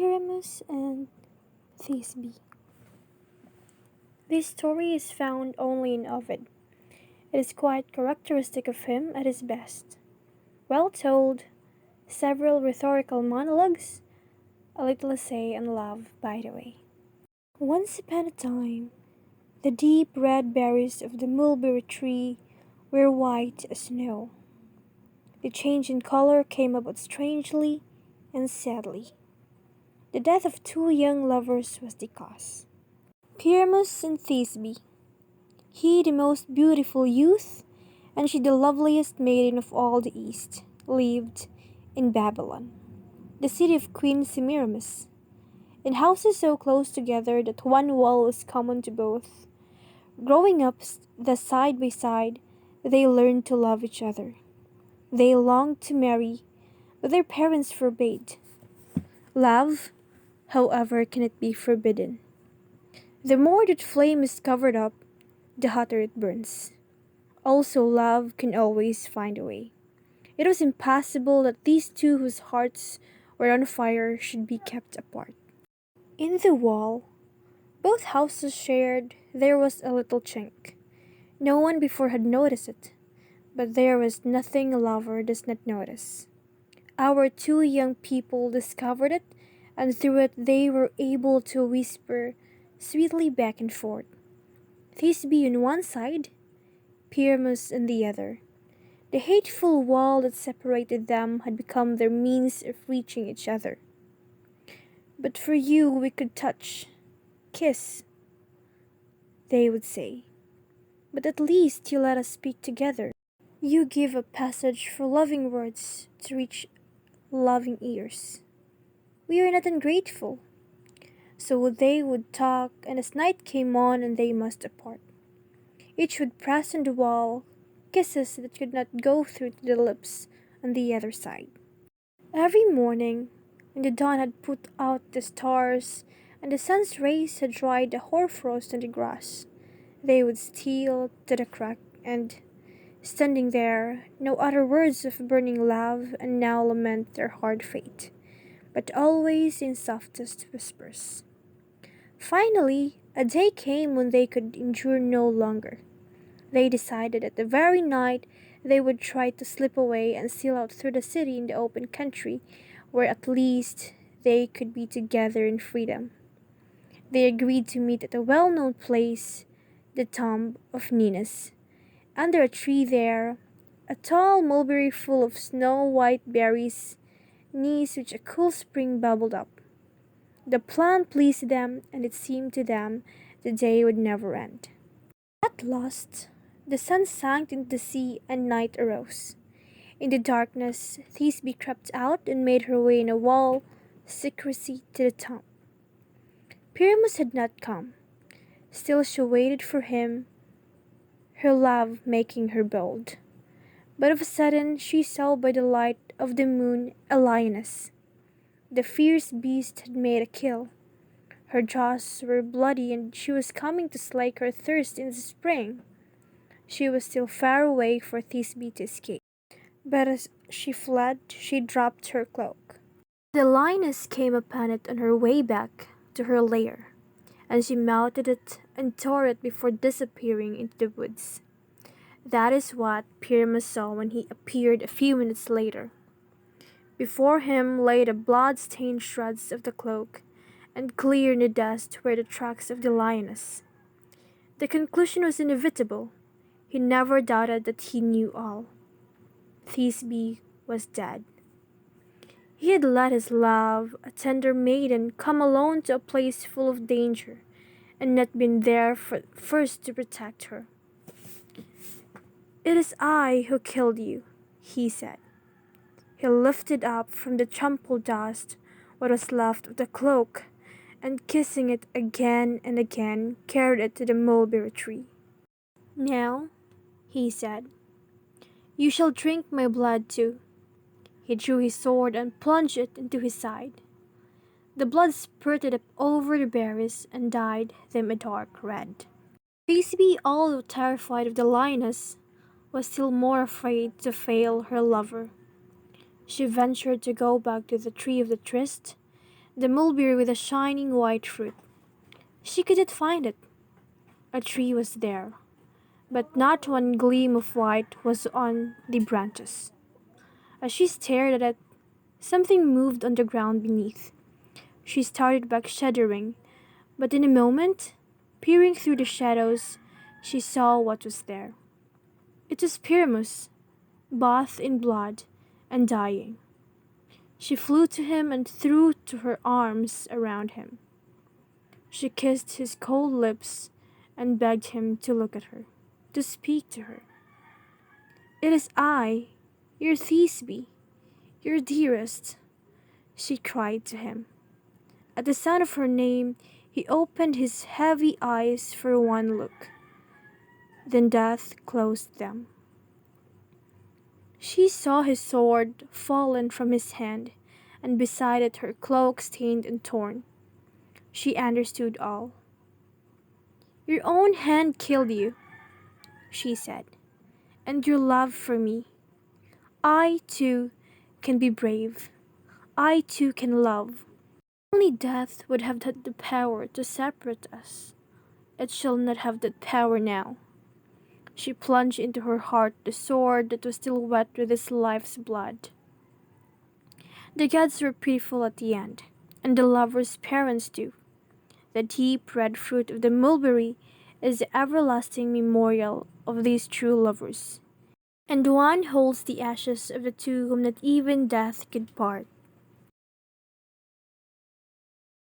Pyrus and thisbe. This story is found only in Ovid. It is quite characteristic of him at his best. Well told, several rhetorical monologues, a little essay on love, by the way. Once upon a time, the deep red berries of the mulberry tree were white as snow. The change in color came about strangely and sadly. The death of two young lovers was the cause. Pyramus and Thisbe, he the most beautiful youth, and she the loveliest maiden of all the East, lived in Babylon, the city of Queen Semiramis, in houses so close together that one wall was common to both. Growing up thus side by side, they learned to love each other. They longed to marry, but their parents forbade. Love, however, cannot be forbidden. The more that flame is covered up, the hotter it burns. Also, love can always find a way. It was impossible that these two whose hearts were on fire should be kept apart. In the wall both houses shared, there was a little chink. No one before had noticed it, but there was nothing a lover does not notice. Our two young people discovered it, and through it they were able to whisper sweetly back and forth. Thisbe on one side, Pyramus on the other. The hateful wall that separated them had become their means of reaching each other. But for you we could touch, kiss, they would say. But at least you let us speak together. You give a passage for loving words to reach loving ears. We are not ungrateful. So they would talk, and as night came on and they must apart, each would press on the wall kisses that could not go through to the lips on the other side. Every morning, when the dawn had put out the stars and the sun's rays had dried the hoarfrost on the grass, they would steal to the crack and, standing there, no other words of burning love and now lament their hard fate, but always in softest whispers. Finally, a day came when they could endure no longer. They decided that the very night they would try to slip away and steal out through the city in the open country, where at least they could be together in freedom. They agreed to meet at a well-known place, the tomb of Ninus. Under a tree there, a tall mulberry full of snow-white berries, knees which a cool spring bubbled up. The plant pleased them, and it seemed to them the day would never end. At last, the sun sank into the sea and night arose. In the darkness, Thisbe crept out and made her way in a wall secrecy to the tomb. Pyramus had not come. Still she waited for him, her love making her bold. But of a sudden she saw by the light of the moon a lioness. The fierce beast had made a kill. Her jaws were bloody and she was coming to slake her thirst in the spring. She was still far away for Thisbe to escape. But as she fled, she dropped her cloak. The lioness came upon it on her way back to her lair, and she mounted it and tore it before disappearing into the woods. That is what Pyramus saw when he appeared a few minutes later. Before him lay the blood-stained shreds of the cloak, and clear in the dust were the tracks of the lioness. The conclusion was inevitable. He never doubted that he knew all. Thisbe was dead. He had let his love, a tender maiden, come alone to a place full of danger, and not been there first to protect her. "It is I who killed you," he said. He lifted up from the trampled dust what was left of the cloak, and kissing it again and again, carried it to the mulberry tree. "Now," he said, "you shall drink my blood too." He drew his sword and plunged it into his side. The blood spurted up over the berries and dyed them a dark red. Thisbe, although terrified of the lioness, was still more afraid to fail her lover. She ventured to go back to the tree of the tryst, the mulberry with a shining white fruit. She couldn't find it. A tree was there, but not one gleam of white was on the branches. As she stared at it, something moved on the ground beneath. She started back shuddering, but in a moment, peering through the shadows, she saw what was there. It was Pyramus, bathed in blood and dying. She flew to him and threw to her arms around him. She kissed his cold lips and begged him to look at her, to speak to her. "It is I, your thisbe, your dearest," she cried to him. At the sound of her name, he opened his heavy eyes for one look. Then death closed them. She saw his sword fallen from his hand, and beside it her cloak stained and torn. She understood all. "Your own hand killed you," she said, "and your love for me. I, too, can be brave. I, too, can love. Only death would have had the power to separate us. It shall not have that power now." She plunged into her heart the sword that was still wet with his life's blood. The gods were pitiful at the end, and the lovers' parents too. The deep red fruit of the mulberry is the everlasting memorial of these true lovers, and one holds the ashes of the two whom not even death could part.